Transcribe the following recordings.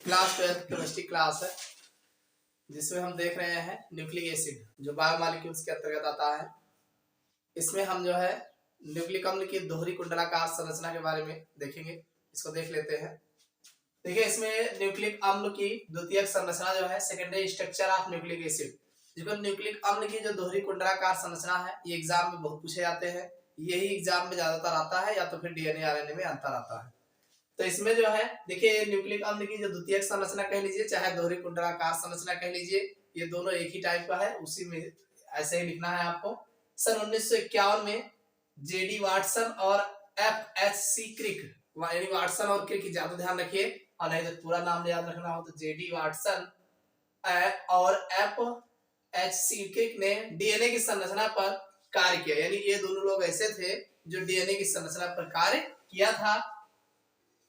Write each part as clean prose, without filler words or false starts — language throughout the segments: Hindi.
क्लास 12 केमिस्ट्री क्लास है जिसमें हम देख रहे हैं न्यूक्लिक एसिड जो बायोमॉलिक्यूल्स के अंतर्गत आता है। इसमें हम जो है न्यूक्लिक अम्ल की दोहरी कुंडलाकार संरचना के बारे में देखेंगे। इसको देख लेते हैं। देखिए इसमें न्यूक्लिक अम्ल की द्वितीयक संरचना जो है secondary structure of nucleic acid, जिसको न्यूक्लिक अम्ल की जो दोहरी कुंडलाकार संरचना है ये एग्जाम में बहुत पूछे जाते हैं। यही एग्जाम में ज्यादातर आता है या तो फिर डीएनए आरएनए में अंतर आता है। तो इसमें जो है देखिए न्यूक्लिक अम्ल की जो द्वितीयक संरचना कह लीजिए चाहे दोहरी कुंडलाकार संरचना कह लीजिए, ये दोनों एक ही टाइप का है। उसी में ऐसे ही लिखना है आपको। सन 1951 में जेडी वाटसन और एफएचसी क्रिक, यानी वाटसन और क्रिक ज्यादा ध्यान रखिए और नहीं तो पूरा नाम याद रखना हो तो जेडी वाटसन और एफएचसी क्रिक ने डीएनए की संरचना पर कार्य किया। यानी ये दोनों लोग ऐसे थे जो डीएनए की संरचना पर कार्य किया था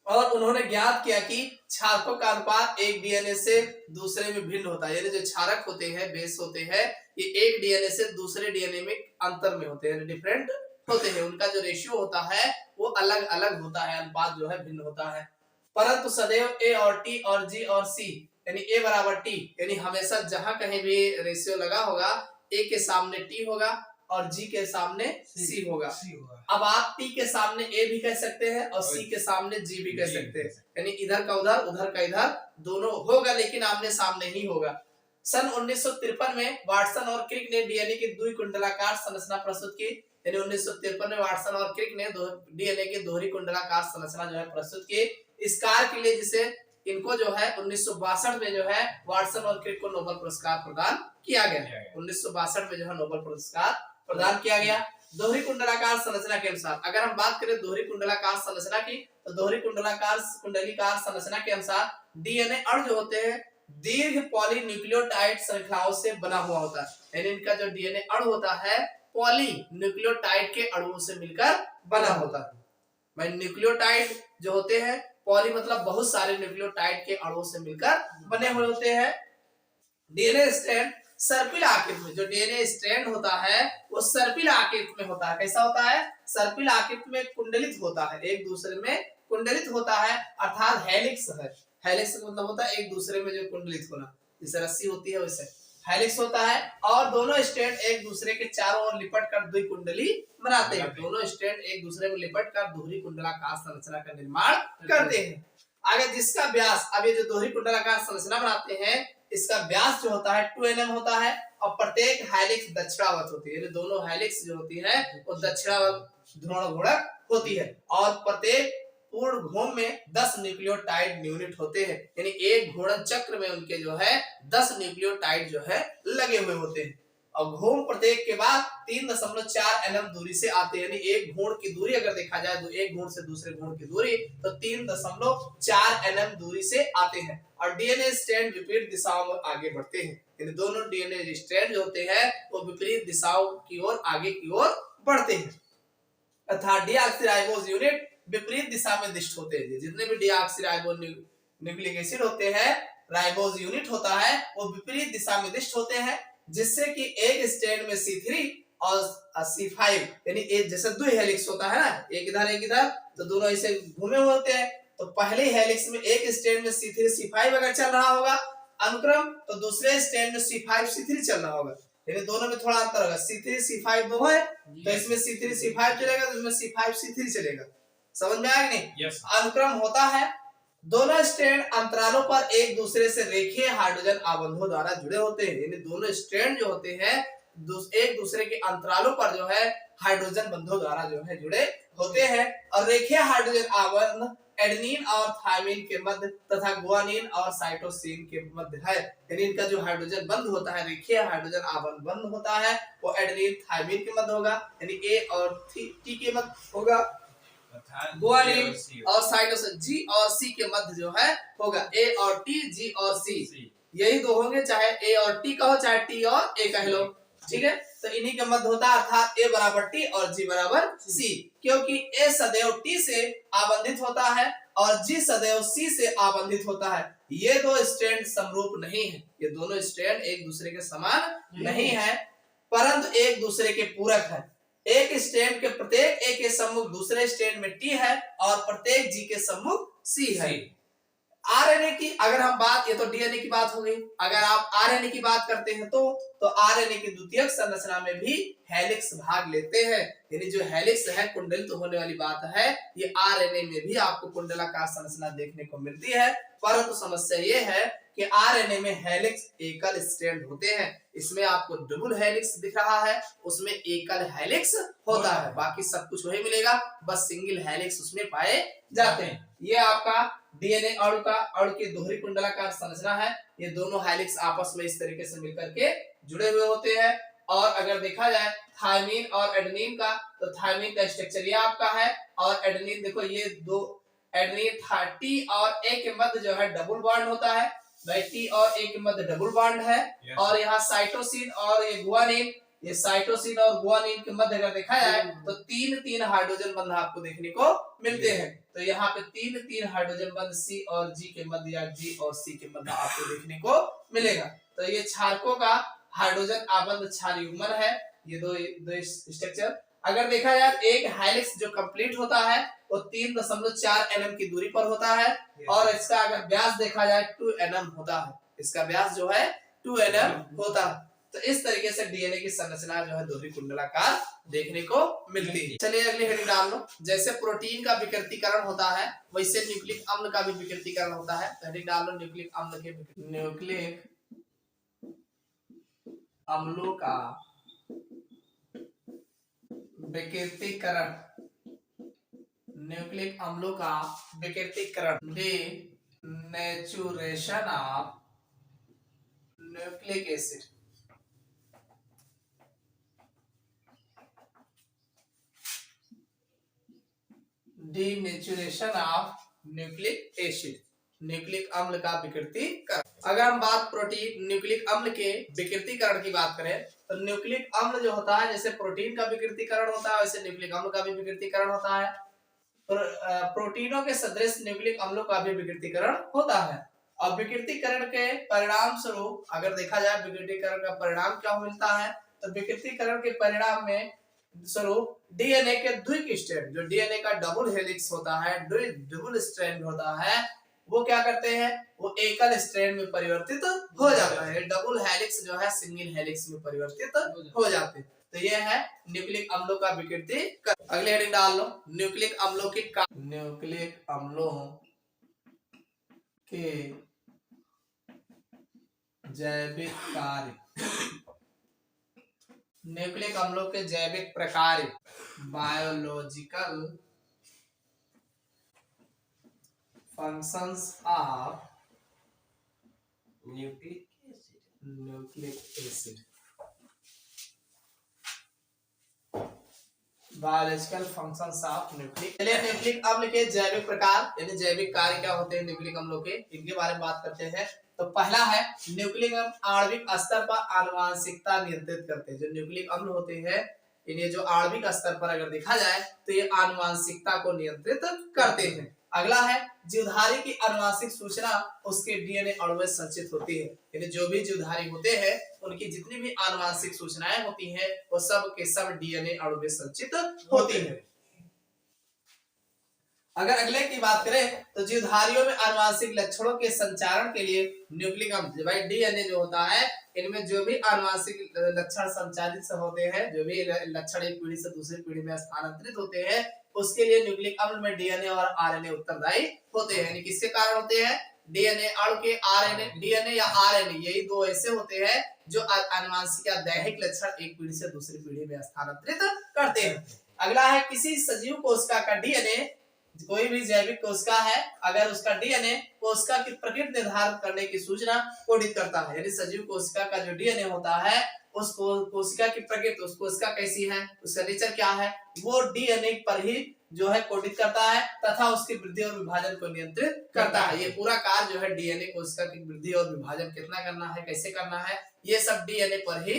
और उन्होंने ज्ञात किया कि क्षारकों का अनुपात एक डीएनए से दूसरे में भिन्न होता है। यानी जो क्षारक होते हैं, बेस होते हैं, ये एक डीएनए से दूसरे डीएनए में अंतर में होते हैं, डिफरेंट होते हैं। उनका जो रेशियो होता है वो अलग अलग होता है, अनुपात जो है भिन्न होता है। परंतु सदैव ए और टी और जी और सी यानी ए बराबर टी, यानी हमेशा जहां कहीं भी रेशियो लगा होगा ए के सामने टी होगा और जी के सामने सी होगा। अब आप टी के सामने ए भी कह सकते हैं और सी के सामने जी भी कह सकते हैं, यानी इधर का उधर का इधर दोनों होगा लेकिन आमने सामने ही होगा। सन 1953 में वाटसन और क्रिक ने डीएनए की द्विकुंडलाकार संरचना प्रस्तुत की। यानी 1953 में वाटसन और क्रिक ने डीएनए की दोहरी कुंडलाकार संरचना जो है प्रस्तुत की। इस कार्य के लिए जिसे इनको जो है 1962 में जो है वाटसन और क्रिक को नोबेल पुरस्कार प्रदान किया गया। 1962 में जो है नोबेल पुरस्कार प्रदान किया गया। दोहरी कुंडलाकार संरचना के अनुसार अगर हम बात करें दोहरी कुंडलाकार संरचना की, तो दोहरी कुंडलीकार संरचना के अनुसार डीएनए अणु जो होते हैं दीर्घ पॉलीन्यूक्लियोटाइड श्रृंखलाओं से बना हुआ होता है। यानी इनका जो डीएनए अणु होता है पॉलीन्यूक्लियोटाइड के अणुओं से मिलकर बना होता है। भाई न्यूक्लियोटाइड जो होते हैं, पॉली मतलब बहुत सारे न्यूक्लियोटाइड के अणुओं से मिलकर बने हुए होते हैं। डीएनए स्ट्रैंड सर्पिल आकृति में, जो डीएनए स्ट्रैंड होता है वो सर्पिल आकृति में होता है। कैसा होता है? सर्पिल आकृति में कुंडलित होता है, एक दूसरे में कुंडलित होता है, अर्थात हेलिक्स है। हेलिक्स का मतलब होता है एक दूसरे में जो कुंडलित होना, जैसे रस्सी होती है वैसे हेलिक्स होता है। और दोनों स्ट्रैंड एक दूसरे के चारों ओर लिपट कर द्विकुंडली बनाते हैं। दोनों स्ट्रैंड एक दूसरे में लिपट कर दोहरी कुंडलाकार संरचना का निर्माण करते हैं। आगे जिसका व्यास, अब ये जो दोहरी कुंडलाकार संरचना बनाते हैं इसका व्यास जो होता है 2 mm होता है और प्रत्येक हेलिक्स दक्षिणावर्त होती है। दोनों हेलिक्स जो होती है वो दक्षिणावर्त ध्रुवण घूर्णक होती है और प्रत्येक पूर्ण घूम में 10 न्यूक्लियोटाइड यूनिट होते हैं। यानी एक घूर्णन चक्र में उनके जो है 10 न्यूक्लियोटाइड जो है लगे हुए होते हैं और घूम प्रत्येक के बाद 3.4 mm दूरी से आते हैं। यानी एक घूर्ण की दूरी अगर देखा जाए तो एक घूर्ण से दूसरे घूर्ण की दूरी तो 3.4 mm दूरी से आते हैं और डीएनए स्ट्रैंड विपरीत दिशाओं में आगे बढ़ते हैं। यानी दोनों डीएनए स्ट्रैंड जो होते हैं वो विपरीत दिशाओं की ओर आगे की ओर बढ़ते हैं। अर्थात डीऑक्सीराइबोज यूनिट विपरीत दिशा में दिष्ट होते हैं। जितने भी डीऑक्सीराइबोज न्यूक्लिक एसिड होते हैं, राइबोज यूनिट होता है, वो विपरीत दिशा में दिष्ट होते हैं, जिससे कि एक स्ट्रैंड में C3 और C5 यानी एक जैसे दो हेलिक्स होता है ना, एक इधर तो दोनों ऐसे घूमे हुए होते हैं। तो पहले हेलिक्स में एक स्ट्रैंड में C3 C5 अगर चल रहा होगा अनुक्रम, तो दूसरे स्ट्रैंड में C5 C3 चल रहा होगा। यानी दोनों में थोड़ा अंतर होगा। C3 C5 दो है तो इसमें C3 C5 चलेगा तो इसमें C5 C3 चलेगा। समझ में आया कि नहीं? अनुक्रम होता है। दोनों स्ट्रैंड अंतरालों पर एक दूसरे से रेखीय हाइड्रोजन आबंधों द्वारा जुड़े होते हैं। यानी दोनों स्ट्रैंड जो होते हैं एक दूसरे के अंतरालों पर जो है हाइड्रोजन बंधों द्वारा जो है जुड़े होते हैं और रेखीय हाइड्रोजन आबंध एडेनिन और थायमिन के मध्य तथा गुआनिन और साइटोसिन के मध्य है। यानी इनका जो हाइड्रोजन बंध होता है, रेखीय हाइड्रोजन आबंध बंध होता है, वो एडेनिन थायमिन के मध्य होगा। यानी ए और टी के मध्य होगा, गुआनिन और साइटोसिन जी और सी के मध्य जो है होगा ए और टी, जी और सी, यही दो होंगे, चाहे ए और टी कहो चाहे टी और ए कह लो, ठीक है। तो इन्हीं के मध्य होता है, अर्थात ए बराबर टी और जी बराबर सी, क्योंकि ए सदैव टी से आबंधित होता है और जी सदैव सी से आबंधित होता है। ये दो स्ट्रैंड समरूप नहीं है, ये दोनों स्ट्रैंड एक दूसरे के समान नहीं है परंतु एक दूसरे के पूरक है। एक स्ट्रैंड के प्रत्येक ए के सम्मुख दूसरे स्ट्रैंड में टी है और प्रत्येक जी के सम्मुख सी है। आरएनए की अगर हम बात, ये तो डीएनए की बात हो गई, अगर आप आरएनए की बात करते हैं तो आरएनए की द्वितीयक संरचना में भी हेलिक्स भाग लेते हैं। यानी जो हेलिक्स है, कुंडलित होने वाली बात है, ये आरएनए में भी आपको कुंडलाकार संरचना देखने को मिलती है। परंतु समस्या ये है कि आरएनए में हेलिक्स एकल स्ट्रैंड होते हैं। इसमें आपको डबल हेलिक्स दिख रहा है, उसमें एकल हेलिक्स होता है, बाकी सब कुछ वही मिलेगा, बस सिंगल हेलिक्स उसमें पाए जाते हैं। ये आपका डीएनए अणु की दोहरी कुंडलाकार संरचना है। ये दोनों हेलिक्स आपस में इस तरीके से मिलकर के जुड़े हुए होते हैं। और अगर देखा जाए थायमीन और एडेनिन का, तो थायमीन का स्ट्रक्चर ये आपका है, और एडेनिन देखो ये दो एडेनिन टी और ए के मध्य जो है डबल बॉन्ड होता है, टी और ए के मध्य डबल बॉन्ड है। और यहाँ साइटोसिन और ये गुआनिन, ये साइटोसिन और गुआनिन के मध्य अगर देखा जाए तो तीन हाइड्रोजन बंध आपको देखने को मिलते हैं। तो यहाँ पे तीन हाइड्रोजन बंध सी और जी के मध्य या जी और सी के मध्य आपको देखने को मिलेगा। तो ये क्षारकों का हाइड्रोजन आबंध क्षार युग्मन है, ये दो स्ट्रक्चर। अगर देखा जाए एक हेलिक्स जो कंप्लीट होता है वो 3.4 एनएम की दूरी पर होता है, और इसका अगर व्यास देखा जाए 2 एनएम होता है, इसका व्यास जो है 2 एनएम होता है। तो इस तरीके से डीएनए की संरचना जो है दोहरी कुंडलाकार देखने को मिलती है। चलिए अगली हेडिंग डाल लो। जैसे प्रोटीन का विकृतीकरण होता है वैसे न्यूक्लिक अम्ल का भी विकृतीकरण होता है। हेडिंग डाल लो, न्यूक्लिक अम्ल के न्यूक्लिक अम्लों का विकृतीकरण, न्यूक्लिक अम्लों का विकृतीकरण, denaturation of nucleic acid, denaturation of nucleic acid, nucleic अम्ल का विकृतीकरण। अगर हम बात प्रोटीन न्यूक्लिक अम्ल के विकृतीकरण की बात करें तो न्यूक्लिक अम्ल जो होता है, जैसे प्रोटीन का विकृतीकरण होता है वैसे न्यूक्लिक अम्ल का भी विकृतीकरण होता है। प्रोटीनों के सदृश न्यूक्लिक अम्लों का भी विकृतीकरण होता है। और विकृतीकरण के परिणाम स्वरूप अगर देखा जाए विकृतीकरण का परिणाम क्या मिलता है, तो विकृतीकरण के परिणाम में स्वरूप डीएनए के द्विक स्ट्रैंड, जो डीएनए का डबल हेलिक्स होता है, डबल स्ट्रैंड होता है, वो क्या करते हैं, वो एकल स्ट्रैंड में परिवर्तित हो जाता है। डबल हेलिक्स जो है सिंगल हेलिक्स में परिवर्तित हो जाते हैं। तो ये है न्यूक्लिक अम्लों का विकृतीकरण। अगले हेडिंग डाल लो, न्यूक्लिक अम्लों के न्यूक्लिक अम्लों के जैविक कार्य, न्यूक्लिक अम्लों के जैविक प्रकार्य, biological functions of nucleic acid, biological functions of nucleic. चलिए न्यूक्लिक अम्ल के जैविक प्रकार यानी जैविक कार्य क्या होते हैं न्यूक्लिक अम्लों के, इनके बारे में बात करते हैं। तो पहला है न्यूक्लिक अम्ल आणविक स्तर पर आनुवांशिकता नियंत्रित करते हैं। जो न्यूक्लिक अम्ल होते हैं इन्हें जो आणविक स्तर पर अगर देखा जाए तो ये आनुवांशिकता को नियंत्रित करते हैं। अगला है जीवधारी की आनुवांशिक सूचना उसके डीएनए अणु में संचित होती है। यानी जो भी जीवधारी होते हैं उनकी जितनी भी आनुवांशिक सूचनाएं होती हैं वो सब के सब डीएनए अणु में संचित होती है। अगर अगले की बात करें तो जीवधारियों में आनुवांशिक लक्षणों के संचारण के लिए न्यूक्लिक अम्ल भाई डीएनए जो होता है इनमें जो भी आनुवांशिक लक्षण संचारित होते हैं, जो भी लक्षण एक पीढ़ी से दूसरी पीढ़ी में स्थानांतरित होते हैं, उसके लिए न्यूक्लिक अम्ल में डीएनए और आरएनए उत्तरदायी होते हैं। यानी किसके कारण होते हैं, डीएनए अणु के आरएनए, डीएनए या आरएनए, यही दो ऐसे होते हैं जो आनुवांशिक या दैहिक लक्षण एक पीढ़ी से दूसरी पीढ़ी में स्थानांतरित करते हैं। अगला है किसी सजीव कोशिका का डीएनए, कोई भी जैविक कोशिका है अगर उसका डीएनए कोशिका की प्रकृति निर्धारित करने की सूचना कोडित करता है। यानी सजीव कोशिका का जो डीएनए होता है उस कोशिका की प्रकृति, उस कोशिका कैसी है, उसका नेचर क्या है, वो डीएनए पर ही जो है कोडित करता है तथा उसकी वृद्धि और विभाजन को नियंत्रित करता है। ये पूरा कार्य जो है डीएनए कोशिका की वृद्धि और विभाजन कितना करना है, कैसे करना है, ये सब डीएनए पर ही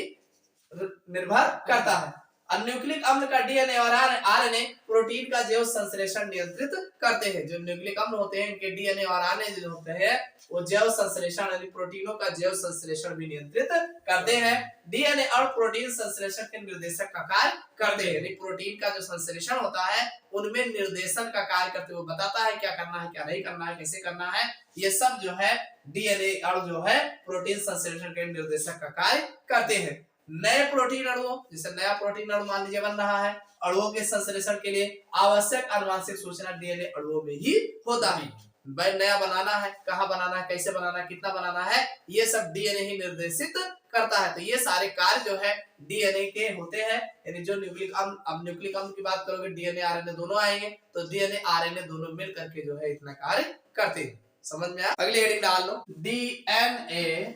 निर्भर करता है। न्यूक्लिक अम्ल का डीएनए और आरएनए प्रोटीन का जैव संश्लेषण नियंत्रित करते हैं। जो न्यूक्लिक अम्ल होते हैं इनके डीएनए और आरएनए जो होते हैं वो जैव संश्लेषण यानी प्रोटीनों का जैव संश्लेषण भी नियंत्रित करते हैं। डीएनए और प्रोटीन संश्लेषण के निर्देशक का कार्य करते हैं, यानी प्रोटीन का जो संश्लेषण होता है उनमें निर्देशन का कार्य करते हुए बताता है क्या करना है क्या नहीं करना है कैसे करना है। ये सब जो है डीएनए और जो है प्रोटीन संश्लेषण के निर्देशक का कार्य करते हैं। नए प्रोटीन अणुओं, जैसे नया प्रोटीन अणु मान लीजिए बन रहा है, अणुओं के संश्लेषण के लिए आवश्यक आनुवंशिक सूचना डीएनए अणुओं में ही होता है। भाई नया बनाना है, कहाँ बनाना है, कैसे बनाना है, कितना बनाना है, ये सब डीएनए ही निर्देशित करता है। तो ये सारे कार्य जो है डीएनए के होते हैं। यानी जो न्यूक्लिक अम्ल, अब न्यूक्लिक अम्ल की बात करोगे डीएनए आरएनए दोनों आएंगे, तो डीएनए आरएनए दोनों मिल करके जो है इतना कार्य करते हैं। समझ में आया? अगली हेडिंग डाल लो, DNA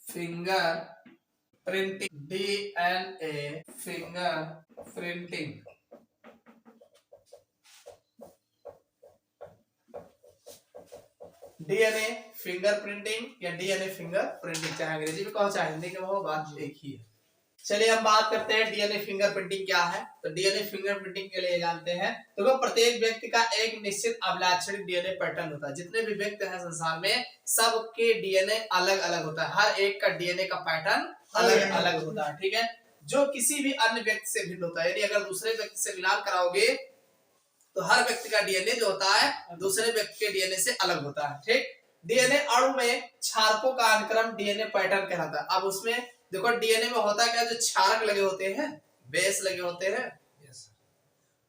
fingerprinting. DNA fingerprinting DNA fingerprinting या डीएनए फिंगर प्रिंटिंग, चाहे अंग्रेजी में कहो चाहे हिंदी में कहो, बात एक ही है। चलिए हम बात करते हैं डीएनए फिंगर प्रिंटिंग क्या है। तो डीएनए फिंगर प्रिंटिंग के लिए जानते हैं तो प्रत्येक व्यक्ति का एक निश्चित अभिलाक्षणिक डीएनए पैटर्न होता है। जितने भी व्यक्ति हैं संसार में सबके डीएनए अलग अलग होता है, हर एक का डीएनए का पैटर्न अलग अलग होता है, ठीक है, जो किसी भी अन्य व्यक्ति से भिन्न होता है। यदि अगर दूसरे व्यक्ति से मिलान कराओगे तो हर व्यक्ति का डीएनए जो होता है दूसरे व्यक्ति के डीएनए से अलग होता है, ठीक। डीएनए अणु में क्षारकों का अनुक्रम डीएनए पैटर्न कहलाता है। अब उसमें देखो डीएनए में होता क्या, जो क्षारक लगे होते हैं, बेस लगे होते हैं,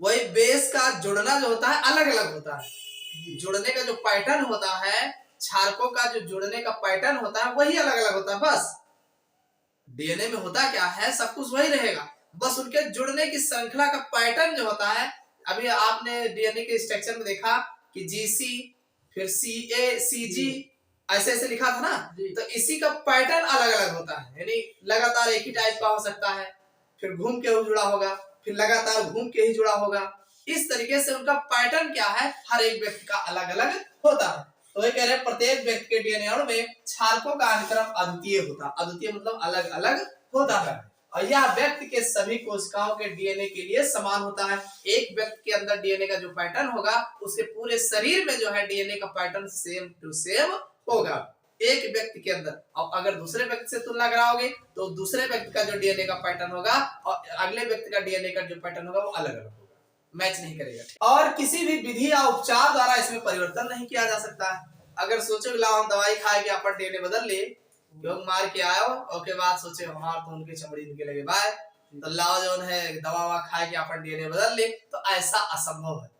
वही बेस का जुड़ना जो होता है अलग अलग होता है। जुड़ने का जो पैटर्न होता है, क्षारकों का जो जुड़ने का पैटर्न होता है वही अलग अलग होता है। बस डीएनए में होता क्या है, सब कुछ वही रहेगा, बस उनके जुड़ने की श्रृंखला का पैटर्न जो होता है। अभी आपने डीएनए के स्ट्रक्चर में देखा कि जीसी फिर सीए सीजी ऐसे ऐसे लिखा था ना, तो इसी का पैटर्न अलग अलग होता है। यानी लगातार एक ही टाइप का हो सकता है, फिर घूम के ही जुड़ा होगा, फिर लगातार घूम के ही जुड़ा होगा। इस तरीके से उनका पैटर्न क्या है, हर एक व्यक्ति का अलग अलग होता है। तो ये कह रहे हैं प्रत्येक व्यक्ति के डीएनए अणु में क्षारकों का अनुक्रम अद्वितीय होता है। अद्वितीय मतलब अलग अलग होता है, और यह व्यक्ति के सभी कोशिकाओं के डीएनए के लिए समान होता है। एक व्यक्ति के अंदर डीएनए का जो पैटर्न होगा उसके पूरे शरीर में जो है डीएनए का पैटर्न सेम टू सेम होगा, एक व्यक्ति के अंदर। अब अगर दूसरे व्यक्ति से तुलना कराओगे तो दूसरे व्यक्ति का जो डीएनए का पैटर्न होगा और अगले व्यक्ति का डीएनए का जो पैटर्न होगा वो अलग अलग होगा, मैच नहीं करेगा। और किसी भी विधि या उपचार द्वारा इसमें परिवर्तन नहीं किया जा सकता है। अगर सोचो लाओ हम दवाई खाए के अपन डीएनए बदल ले, योग मार के आयो और के बाद सोचे हमार तो उनके चमड़ी इनके लगे बाय, तो लाओ जो है दवा ववा खाए के अपन डीएनए बदल ले, तो ऐसा असंभव है।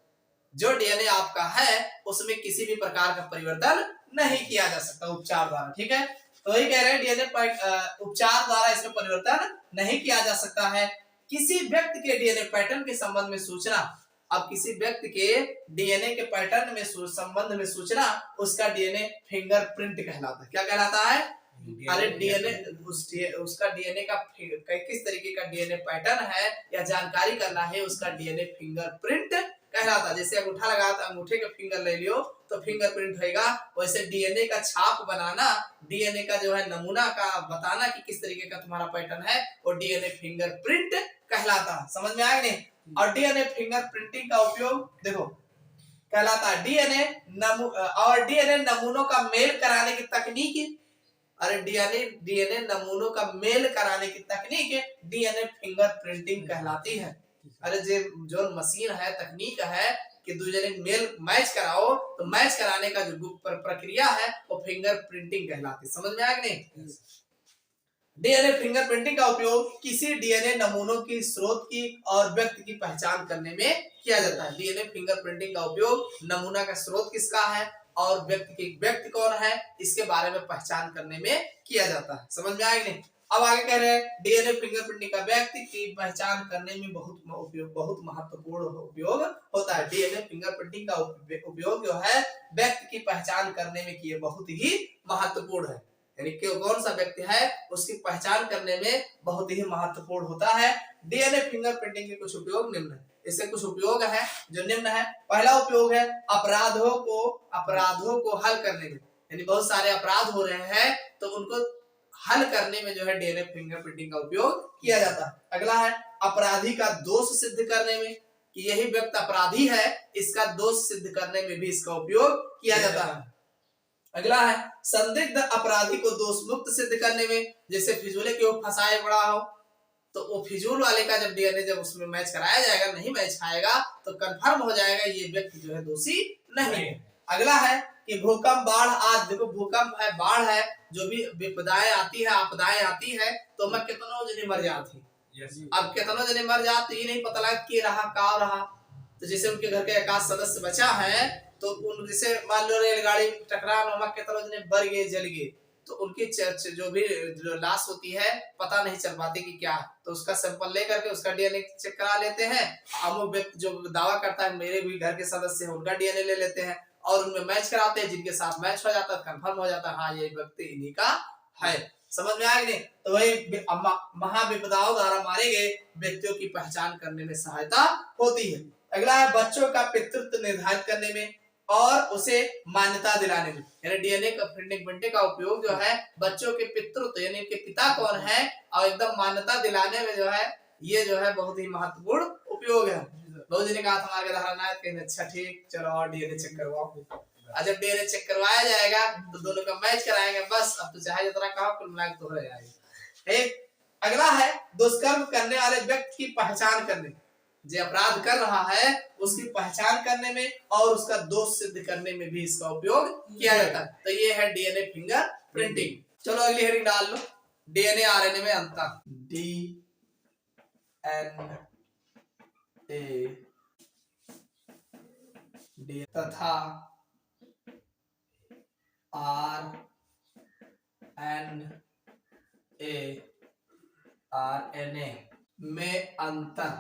जो डीएनए आपका है उसमें किसी भी प्रकार का परिवर्तन नहीं किया जा सकता उपचार द्वारा, ठीक है। तो वही कह रहे हैं डीएनए उपचार द्वारा इसमें परिवर्तन नहीं किया जा सकता है। किसी व्यक्ति के डीएनए पैटर्न के संबंध में सूचना, अब किसी व्यक्ति के डीएनए के पैटर्न में संबंध में सूचना उसका डीएनए फिंगरप्रिंट कहलाता है। क्या कहलाता है? अरे डीएनए उसका डीएनए का किस तरीके का डीएनए पैटर्न है या जानकारी करना है, उसका डीएनए फिंगरप्रिंट कहलाता है। जैसे अंगूठा लगा तो अंगूठे का फिंगर ले लियो तो फिंगरप्रिंट होगा, वैसे डीएनए का छाप बनाना, डीएनए का जो है नमूना का बताना कि किस तरीके का तुम्हारा पैटर्न है, वो डीएनए फिंगरप्रिंट कहलाता है। समझ में आया नहीं? और डीएनए फिंगरप्रिंटिंग का उपयोग देखो कहलाता है डीएनए नमूनों का मेल कराने की तकनीक। अरे डीएनए नमूनों का मेल कराने की तकनीक डीएनए फिंगरप्रिंटिंग कहलाती है। अरे जो मशीन है, तकनीक है कि दूसरे मेल मैच कराओ, तो मैच कराने का जो प्रक्रिया है वो फिंगरप्रिंटिंग कहलाती है। समझ में आया कि नहीं? डीएनए फिंगरप्रिंटिंग का उपयोग किसी डीएनए नमूनों की स्रोत की और व्यक्ति की पहचान करने में किया जाता है। डीएनए फिंगरप्रिंटिंग का उपयोग नमूना का स्रोत किसका है और व्यक्ति कौन है इसके बारे में पहचान करने में किया जाता है। समझ में आया कि नहीं? अब आगे कह रहे हैं डीएनए फिंगरप्रिंटिंग का व्यक्ति की पहचान करने में बहुत महत्वपूर्ण उपयोग होता है। डीएनए फिंगरप्रिंटिंग का उपयोग जो है व्यक्ति की पहचान करने में किए बहुत ही महत्वपूर्ण है। यानी कौन सा व्यक्ति है उसकी पहचान करने में बहुत ही महत्वपूर्ण होता है। डीएनए फिंगरप्रिंटिंग के कुछ उपयोग निम्न है। इससे कुछ उपयोग है जो निम्न है। पहला उपयोग है अपराधों को हल करने में। यानी बहुत सारे अपराध हो रहे हैं तो उनको हल करने में जो है डीएनए फिंगरप्रिंटिंग का उपयोग किया जाता है। अगला है अपराधी का दोष सिद्ध करने में, कि यही व्यक्ति अपराधी है, इसका दोष सिद्ध करने में भी इसका उपयोग किया जाता है। अगला है संदिग्ध अपराधी को दोष मुक्त सिद्ध करने में, जैसे फिजूले के वो फंसाए पड़ा हो, तो वो फिजूल वाले का जब डीएनए जब उसमें मैच कराया जाएगा, नहीं मैच खाएगा तो कंफर्म हो जाएगा ये व्यक्ति जो है दोषी नहीं है। अगला है कि भूकंप, बाढ़, आज देखो भूकंप है, बाढ़ है, जो भी विपदाएं आती है, आपदाएं आती है, तो मैं कितनों जने मर जाती। अब कितनों जने मर जाते, ये नहीं पता लगा कि रहा का रहा। तो जैसे उनके घर के 1 सदस्य बचा है, तो उन जैसे मान लो रेलगाड़ी टकरा में कितनों जने बर गए, जल गए, तो उनकी जो भी लाश होती है पता नहीं चल पाती कि क्या, तो उसका सैंपल लेकर के उसका डीएनए चेक करा लेते हैं। अब व्यक्ति जो दावा करता है मेरे भी घर के सदस्य हैं, उनका डीएनए ले लेते हैं और उनमें मैच कराते हैं, जिनके साथ मैच हो जाता है कंफर्म हो जाता है हाँ ये व्यक्ति इन्हीं का है। समझ में आया नहीं? तो वही महाविपदाओं द्वारा मारे गए व्यक्तियों की पहचान करने में सहायता होती है। अगला है बच्चों का पितृत्व निर्धारित करने में और उसे मान्यता दिलाने में, यानी डीएनए का फिंगरप्रिंटिंग का उपयोग जो है बच्चों के पितृत्व यानी इनके पिता कौन है और एकदम मान्यता दिलाने में जो है ये जो है बहुत ही महत्वपूर्ण उपयोग है। बहुत जी ने कहा था हमारे धारणा है कि अच्छा ठीक चलो और डीएनए चेक करवाओ, जब डीएनए चेक करवाया जाएगा तो दोनों का मैच कराएंगे, बस अब तो चाहे जितना कहो कुल मिला के तो हो जाएगा। एक अगला है दुष्कर्म करने वाले व्यक्ति की पहचान करने, जो अपराध कर रहा है उसकी पहचान करने में और उसका दोष सिद्ध करने में भी इसका उपयोग किया जाता है। तो ये है डीएनए फिंगरप्रिंटिंग। चलो अगली हेडिंग डाल लो, डीएनए आरएनए में अंतर। डीएनए तथा आरएनए में अंतर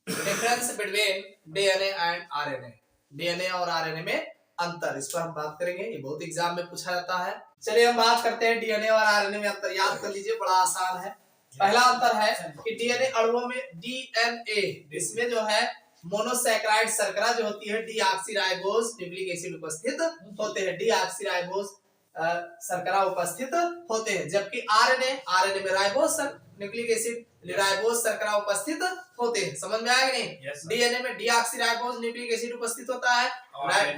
difference between DNA and RNA, DNA और आरएनए में अंतर, इस पर हम बात करेंगे, ये बहुत एग्जाम में पूछा जाता है। चलिए हम बात करते हैं डीएनए और आरएनए में अंतर, याद कर लीजिए बड़ा आसान है। पहला अंतर है कि डीएनए अणुओं में डीएनए इसमें जो है मोनोसैकेराइड शर्करा जो होती है डीऑक्सीराइबोज न्यूक्लिक एसिड उपस्थित होते हैं, डीऑक्सीराइबोज शर्करा उपस्थित होते हैं, जबकि आरएनए में राइबोज न्यूक्लिक एसिड राइबोज शर्करा उपस्थित होते हैं। समझ में आया कि नहीं? डीएनए में डीऑक्सीराइबोज न्यूक्लिक एसिड उपस्थित होता है,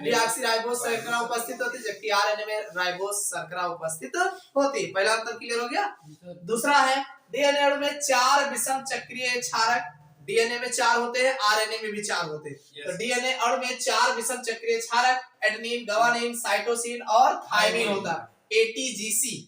डीऑक्सीराइबोज शर्करा उपस्थित होती है, जबकि आरएनए में राइबोज शर्करा उपस्थित होती है। पहला अंतर क्लियर हो गया। दूसरा है डीएनए अणु में 4 विषम चक्रीय क्षारक, डीएनए में 4 होते हैं, आरएनए में भी 4 होते हैं। तो डीएनए अणु में 4 विषम चक्रीय क्षारक एडेनिन, गुआनिन, साइटोसिन और थायमिन होता है। एटीजीसी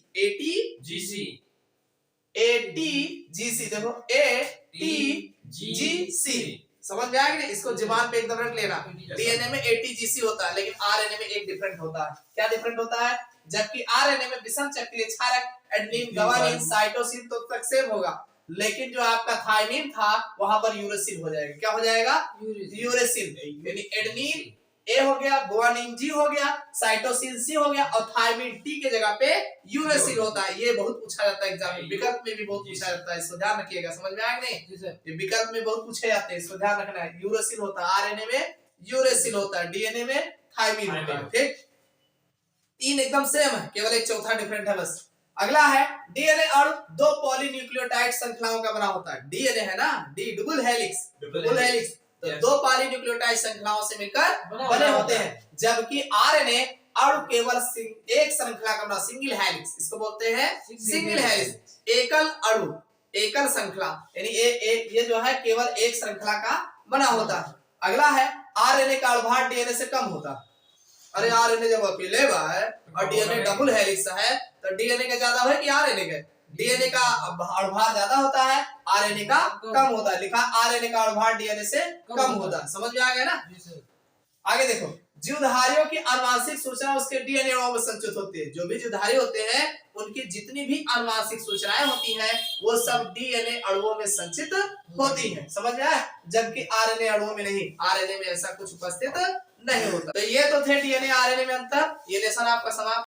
देखो एटीजीसी, समझ में आया कि नहीं? इसको जुबान पे एकदम रख लेना। डीएनए में एटीजीसी होता है, लेकिन आरएनए में एक डिफरेंट होता है। क्या डिफरेंट होता है? जबकि आरएनए में विषम चक्रीय क्षारक एडेनिन, गुआनिन, साइटोसिन तो तक सेम होगा, लेकिन जो आपका थायमिन था वहां पर यूरेसिल हो जाएगा। क्या हो जाएगा? यूरेसिल, यानी एडेनिन ए हो गया, गुआनिन जी हो गया, साइटोसिन सी हो गया और थायमिन टी के जगह पे यूरेसिल होता है। ये बहुत पूछा जाता है एग्जाम में, विकल्प में भी बहुत पूछा जाता है, इसको ध्यान रखिएगा। समझ में आया कि नहीं? ये विकल्प में बहुत पूछे जाते हैं, इसको ध्यान रखना है। यूरेसिल होता है, आरएनए में यूरेसिल होता है, डीएनए में थायमिन होता है। ठीक, 3 एकदम सेम है, केवल एक चौथा डिफरेंट है बस। अगला है डीएनए अणु 2 पॉलीन्यूक्लियोटाइड श्रृंखलाओं का बना होता है। डीएनए है ना, डी डबल हेलिक्स, तो 2 पॉलीन्यूक्लियोटाइड श्रृंखलाओं से मिलकर बने होते हैं, जबकि आरएनए अणु केवल एक श्रृंखला का बना, सिंगल हेलिक्स, इसको बोलते हैं सिंगल हेलिक्स, एकल अणु, एकल श्रृंखला, यानी ये जो है केवल एक श्रृंखला का बना होता है। अगला है आरएनए का अणुभार डीएनए से कम होता है। अरे आरएनए जब अकेले है और डीएनए डबल हेलिक्स है तो डीएनए का ज्यादा है कि आरएनए का? डीएनए का अणुभार ज्यादा होता है, आरएनए का कम होता है। लिखा आरएनए का अणुभार डीएनए से कम होता है। समझ में आ गया ना? आगे देखो, जीवधारियों की आनुवांशिक सूचना उसके डीएनए अणुओं में संचित होती है। जो भी जीवधारी होते हैं उनकी जितनी भी आनुवांशिक सूचनाएं होती हैं वो सब डीएनए अणुओं में संचित होती हैं। समझ में आया? जबकि आरएनए अणुओं में नहीं, आरएनए में ऐसा कुछ उपस्थित नहीं होता। तो ये तो थे डीएनए आरएनए में अंतर। ये लेसन आपका समाप्त।